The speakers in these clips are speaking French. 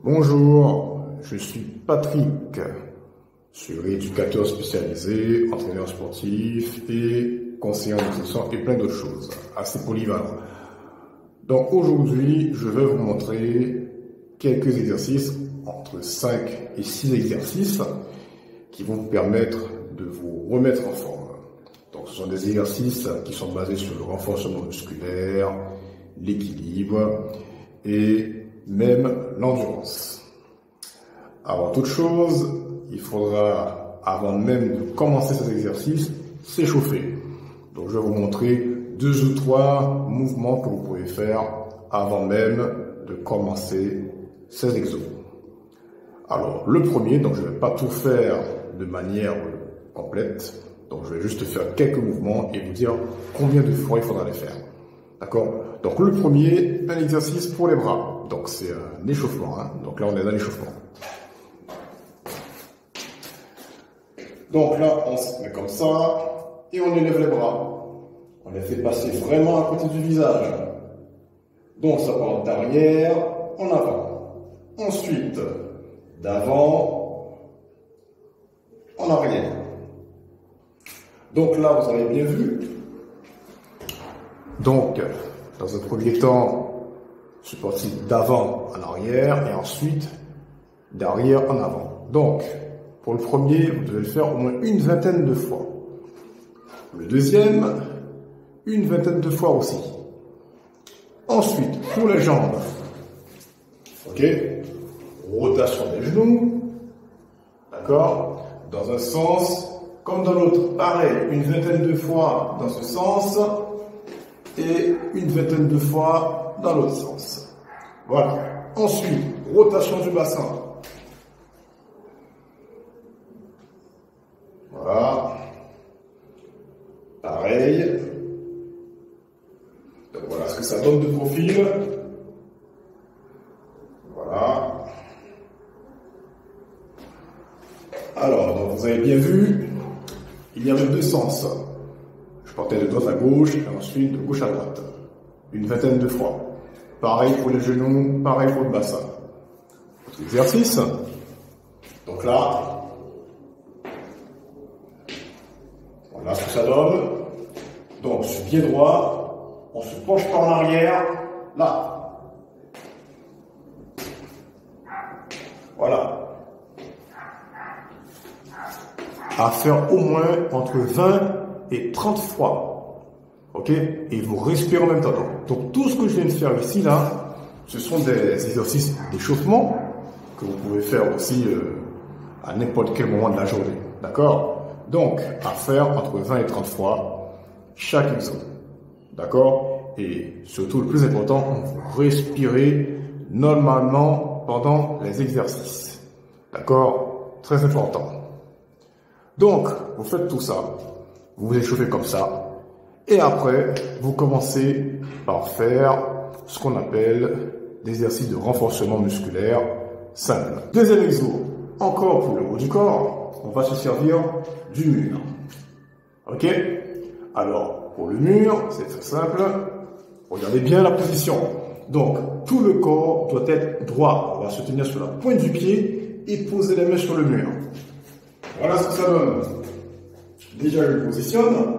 Bonjour, je suis Patrick, je suis éducateur spécialisé, entraîneur sportif et conseiller en nutrition et plein d'autres choses, assez polyvalent. Donc aujourd'hui, je vais vous montrer quelques exercices, entre 5 et 6 exercices, qui vont vous permettre de vous remettre en forme. Donc ce sont des exercices qui sont basés sur le renforcement musculaire, l'équilibre et même l'endurance. Avant toute chose, il faudra, avant même de commencer ces exercices, s'échauffer. Donc je vais vous montrer 2 ou 3 mouvements que vous pouvez faire avant même de commencer ces exos. Alors le premier, donc je ne vais pas tout faire de manière complète, donc je vais juste faire quelques mouvements et vous dire combien de fois il faudra les faire. D'accord? Donc le premier, un exercice pour les bras. Donc c'est un échauffement. Donc là on est dans l'échauffement. Donc là on se met comme ça et on élève les bras. On les fait passer vraiment à côté du visage. Donc ça part d'arrière en avant. Ensuite d'avant en arrière. Donc là vous avez bien vu. Donc, dans un premier temps, je suis parti d'avant en arrière et ensuite d'arrière en avant. Donc, pour le premier, vous devez le faire au moins une vingtaine de fois. Le deuxième, une vingtaine de fois aussi. Ensuite, pour les jambes, ok, rotation des genoux, d'accord, dans un sens comme dans l'autre. Pareil, une vingtaine de fois dans ce sens. Et une vingtaine de fois dans l'autre sens. Voilà. Ensuite, rotation du bassin. Voilà. Pareil. Donc voilà ce que ça donne de profil. Voilà. Alors, donc vous avez bien vu, il y avait 2 sens. Je partais de droite à gauche et ensuite de gauche à droite. Une vingtaine de fois. Pareil pour les genoux, pareil pour le bassin. Autre exercice. Donc là, voilà ce que ça donne. Donc sur pied droit, on se penche par en arrière. Là. Voilà. À faire au moins entre 20 et 30 fois, ok, et vous respirez en même temps. Donc tout ce que je viens de faire ici, là, ce sont des exercices d'échauffement que vous pouvez faire aussi à n'importe quel moment de la journée, d'accord? Donc, à faire entre 20 et 30 fois chaque exercice, d'accord? Et surtout, le plus important, vous respirez normalement pendant les exercices, d'accord? Très important. Donc, vous faites tout ça. Vous vous échauffez comme ça. Et après, vous commencez par faire ce qu'on appelle des exercices de renforcement musculaire simple. Deuxième exo, encore pour le haut du corps, on va se servir du mur. Ok? Alors, pour le mur, c'est très simple. Regardez bien la position. Donc, tout le corps doit être droit. On va se tenir sur la pointe du pied et poser les mains sur le mur. Voilà ce que ça donne. Déjà, je me positionne.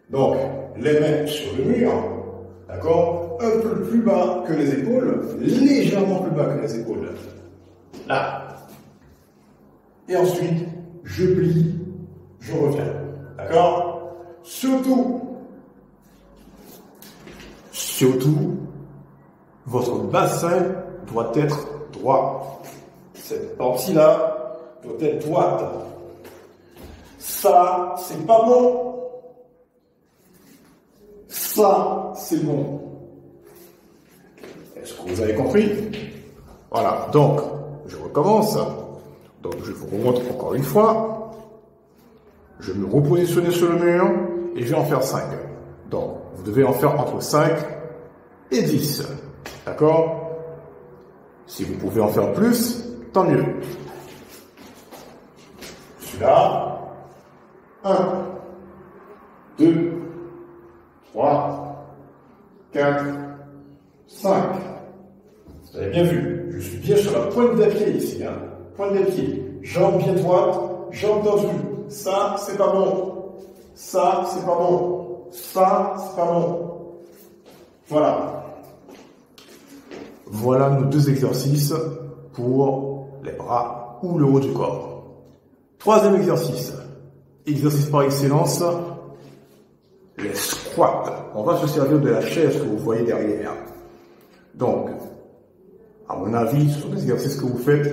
Donc, les mains sur le mur. D'accord? Un peu plus bas que les épaules. Légèrement plus bas que les épaules. Là. Et ensuite, je plie. Je reviens. D'accord? Surtout, votre bassin doit être droit. Cette partie-là doit être droite. Ça, c'est pas bon. Ça, c'est bon. Est-ce que vous avez compris? Voilà, donc, je recommence. Donc, je vous remontre encore une fois. Je me repositionne sur le mur et je vais en faire 5. Donc, vous devez en faire entre 5 et 10. D'accord? Si vous pouvez en faire plus, tant mieux. Celui-là. 1, 2, 3, 4, 5, Vous avez bien vu, je suis bien sur la pointe des pieds ici, hein. Pointe des pieds, jambes bien droites, jambes tendues. Ça, c'est pas bon. Ça, c'est pas bon. Ça, c'est pas bon. Voilà. Voilà nos deux exercices pour les bras ou le haut du corps. Troisième exercice. Exercice par excellence, les squats. On va se servir de la chaise que vous voyez derrière. Donc, à mon avis, ce sont des exercices que vous faites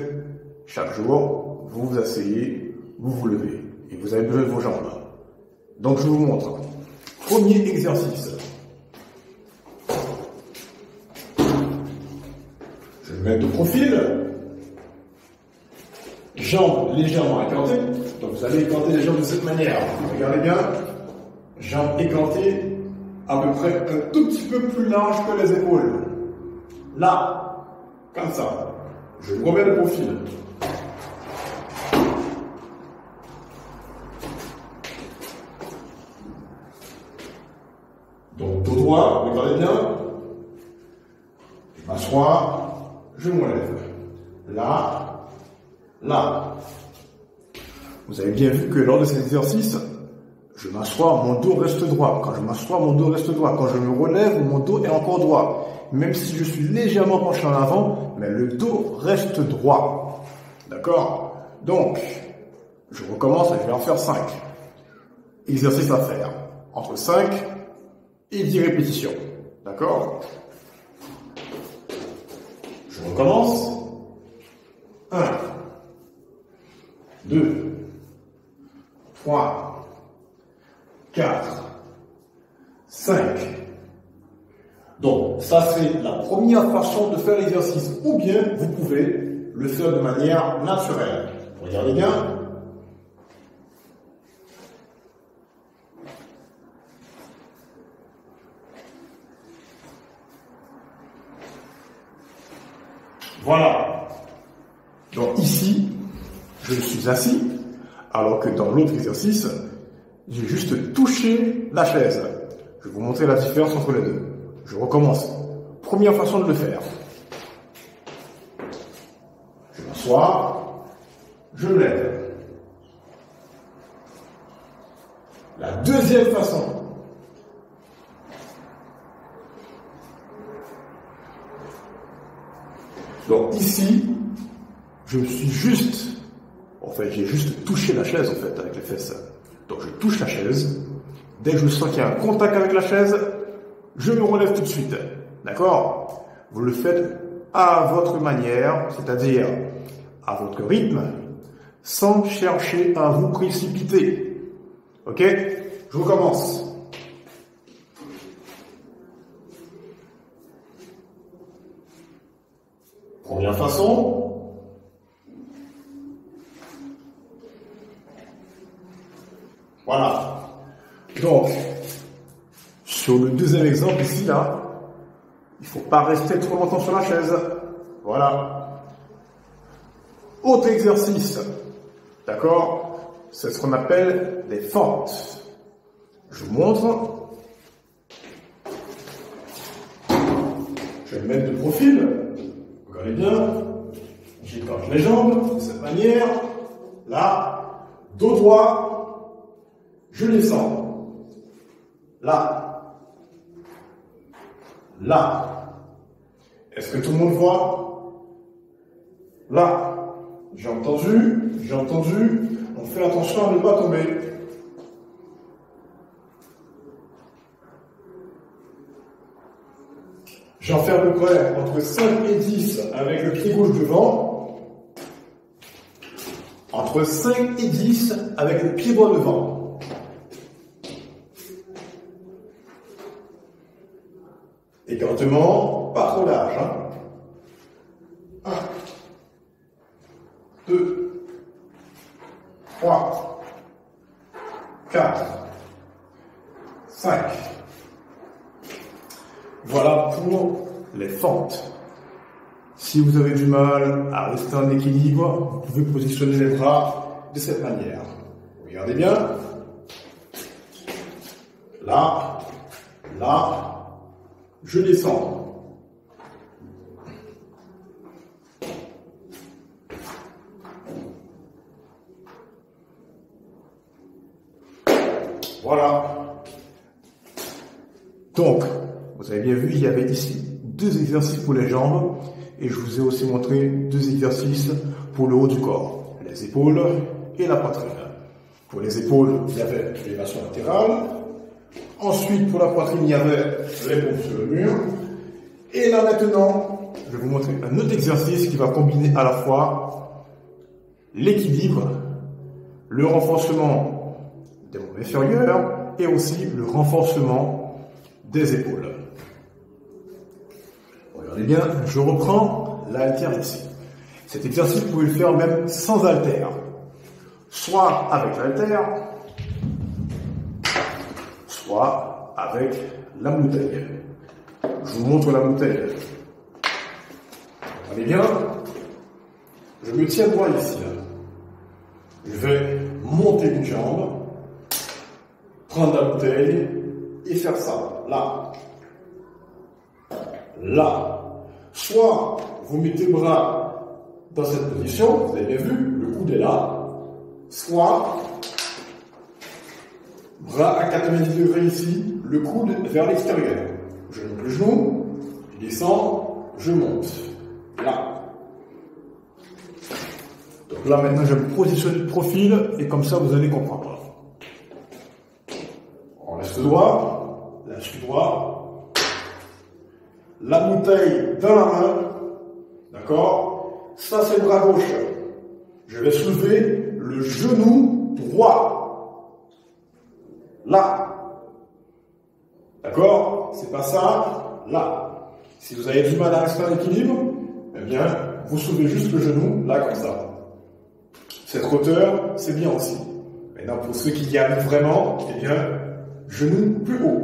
chaque jour. Vous vous asseyez, vous vous levez et vous avez besoin de vos jambes. Donc, je vous montre. Premier exercice. Je vais me mettre de profil. Jambes légèrement écantées. Donc, vous allez écanter les jambes de cette manière. Regardez bien. Jambes écantées à peu près un tout petit peu plus large que les épaules. Là, comme ça. Je me remets le profil. Donc, dos droit, regardez bien. Je m'assois, je me lève. Là, là. Vous avez bien vu que lors de cet exercice, je m'assois, mon dos reste droit. Quand je m'assois, mon dos reste droit. Quand je me relève, mon dos est encore droit. Même si je suis légèrement penché en avant, mais le dos reste droit. D'accord? Donc, je recommence et je vais en faire 5. Exercice à faire. Entre 5 et 10 répétitions. D'accord? Je recommence. 1, 2, 3, 4, 5. Donc, ça c'est la première façon de faire l'exercice. Ou bien, vous pouvez le faire de manière naturelle. Regardez bien. Voilà. Donc ici, je suis assis, alors que dans l'autre exercice, j'ai juste touché la chaise. Je vais vous montrer la différence entre les deux. Je recommence. Première façon de le faire. Je m'assois, je me lève. La deuxième façon. Donc ici, je suis juste, en fait, j'ai juste touché la chaise, en fait, avec les fesses. Donc je touche la chaise. Dès que je sens qu'il y a un contact avec la chaise, je me relève tout de suite. D'accord? Vous le faites à votre manière, c'est-à-dire à votre rythme, sans chercher à vous précipiter. Ok? Je recommence. Première façon. Voilà. Donc, sur le deuxième exemple ici, là, il ne faut pas rester trop longtemps sur la chaise. Voilà. Autre exercice. D'accord? C'est ce qu'on appelle les fentes. Je vous montre. Je vais me mettre de profil. Regardez bien. J'écarte les jambes de cette manière. Là. Dos droit. Je descends. Là. Là. Est-ce que tout le monde voit? Là. J'ai entendu. On fait attention à ne pas tomber. J'en fais à peu près entre 5 et 10 avec le pied gauche devant. Entre 5 et 10 avec le pied droit devant. Écartement, pas trop large. 1, 2, 3, 4, 5. Voilà pour les fentes. Si vous avez du mal à rester en équilibre, vous pouvez positionner les bras de cette manière. Regardez bien. Là, là, je descends. Voilà. Donc, vous avez bien vu, il y avait ici 2 exercices pour les jambes et je vous ai aussi montré 2 exercices pour le haut du corps, les épaules et la poitrine. Pour les épaules, il y avait l'élévation latérale. Ensuite, pour la poitrine, il y avait l'épaule sur le mur. Et là maintenant, je vais vous montrer un autre exercice qui va combiner à la fois l'équilibre, le renforcement des membres inférieurs et aussi le renforcement des épaules. Regardez bien, je reprends l'haltère ici. Cet exercice, vous pouvez le faire même sans haltère. Soit avec l'haltère, soit avec la bouteille. Je vous montre la bouteille. Regardez bien, je me tiens droit ici. Je vais monter une jambe, prendre la bouteille et faire ça, là. Là. Soit vous mettez le bras dans cette position, vous avez bien vu, le coude est là. Soit bras à 90 degrés ici, le coude vers l'extérieur. Je monte le genou, je descends, je monte. Là. Donc là maintenant je me positionne de profil et comme ça vous allez comprendre. On reste droit, là je suis droit. La bouteille dans la main, d'accord? Ça c'est le bras gauche. Je vais soulever le genou droit. Là. D'accord? C'est pas ça, là. Si vous avez du mal à rester en équilibre, eh bien, vous soulevez juste le genou, là, comme ça. Cette hauteur, c'est bien aussi. Maintenant, pour ceux qui y arrivent vraiment, eh bien, genou plus haut.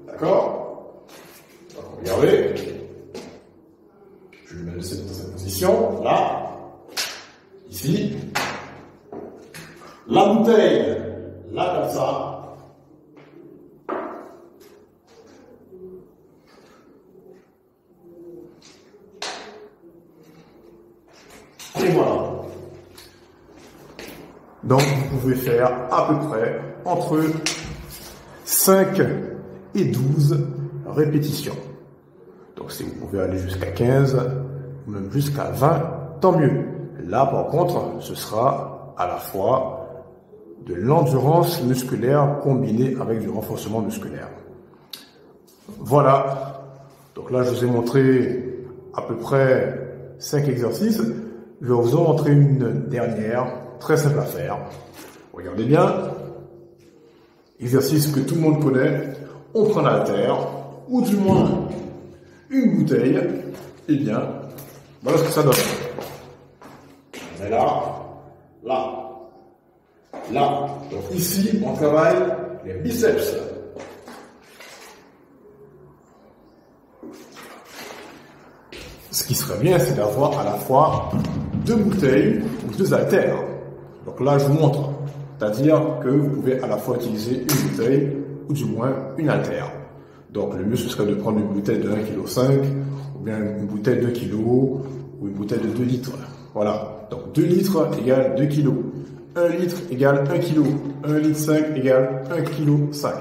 D'accord? Regardez. Je vais me mettre dans cette position, là. Ici. La bouteille, là, comme ça. Et voilà. Donc, vous pouvez faire à peu près entre 5 et 12 répétitions. Donc, si vous pouvez aller jusqu'à 15 ou même jusqu'à 20, tant mieux. Là, par contre, ce sera à la fois de l'endurance musculaire combinée avec du renforcement musculaire. Voilà. Donc là, je vous ai montré à peu près 5 exercices. Je vais vous en montrer une dernière, très simple à faire. Regardez bien. Exercice que tout le monde connaît. On prend l'haltère, ou du moins une bouteille. Et bien, voilà ce que ça donne. On est là, là, là. Donc ici, on travaille les biceps. Ce qui serait bien, c'est d'avoir à la fois 2 bouteilles ou 2 haltères. Donc là, je vous montre. C'est-à-dire que vous pouvez à la fois utiliser une bouteille ou du moins une haltère. Donc le mieux, ce serait de prendre une bouteille de 1,5 kg ou bien une bouteille de 2 kg ou une bouteille de 2 litres. Voilà. Donc 2 litres égale 2 kg. 1 litre égale 1 kg. 1 litre 5 égale 1 kg 5.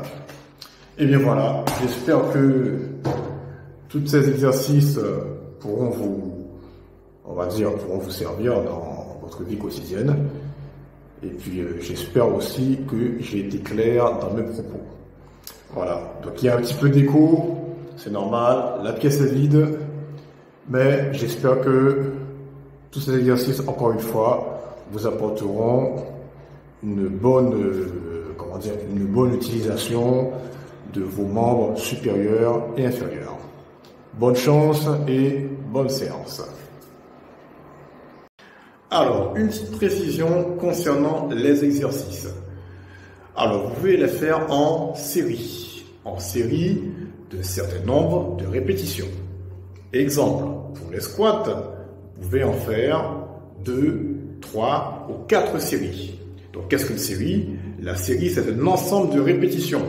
Et bien voilà. J'espère que tous ces exercices pourront vous servir dans votre vie quotidienne. Et puis j'espère aussi que j'ai été clair dans mes propos. Voilà, donc il y a un petit peu d'écho, c'est normal, la pièce est vide, mais j'espère que tous ces exercices, encore une fois, vous apporteront une bonne utilisation de vos membres supérieurs et inférieurs. Bonne chance et bonne séance. Alors, une petite précision concernant les exercices. Alors, vous pouvez les faire en série de certains nombres de répétitions. Exemple, pour les squats, vous pouvez en faire 2, 3 ou 4 séries. Donc, qu'est-ce qu'une série? La série, c'est un ensemble de répétitions.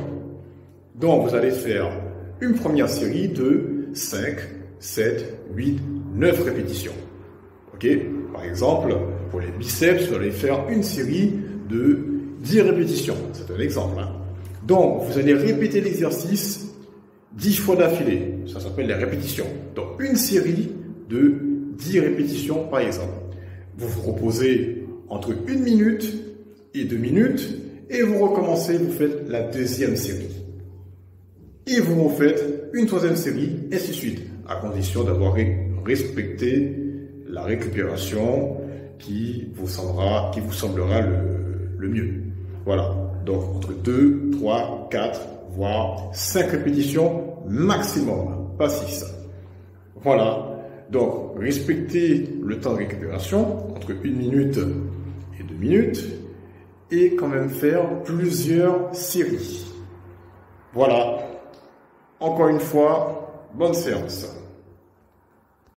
Donc, vous allez faire une première série de 5, 7, 8, 9 répétitions. Ok? Par exemple, pour les biceps, vous allez faire une série de 10 répétitions. C'est un exemple. Donc, vous allez répéter l'exercice 10 fois d'affilée. Ça s'appelle les répétitions. Donc, une série de 10 répétitions, par exemple. Vous vous reposez entre 1 minute et 2 minutes et vous recommencez, vous faites la deuxième série. Et vous refaites une troisième série, et ainsi de suite, à condition d'avoir respecté la récupération qui vous semblera le mieux. Voilà. Donc, entre 2, 3, 4, voire 5 répétitions maximum, pas 6. Voilà. Donc, respectez le temps de récupération, entre 1 minute et 2 minutes, et quand même faire plusieurs séries. Voilà. Encore une fois, bonne séance.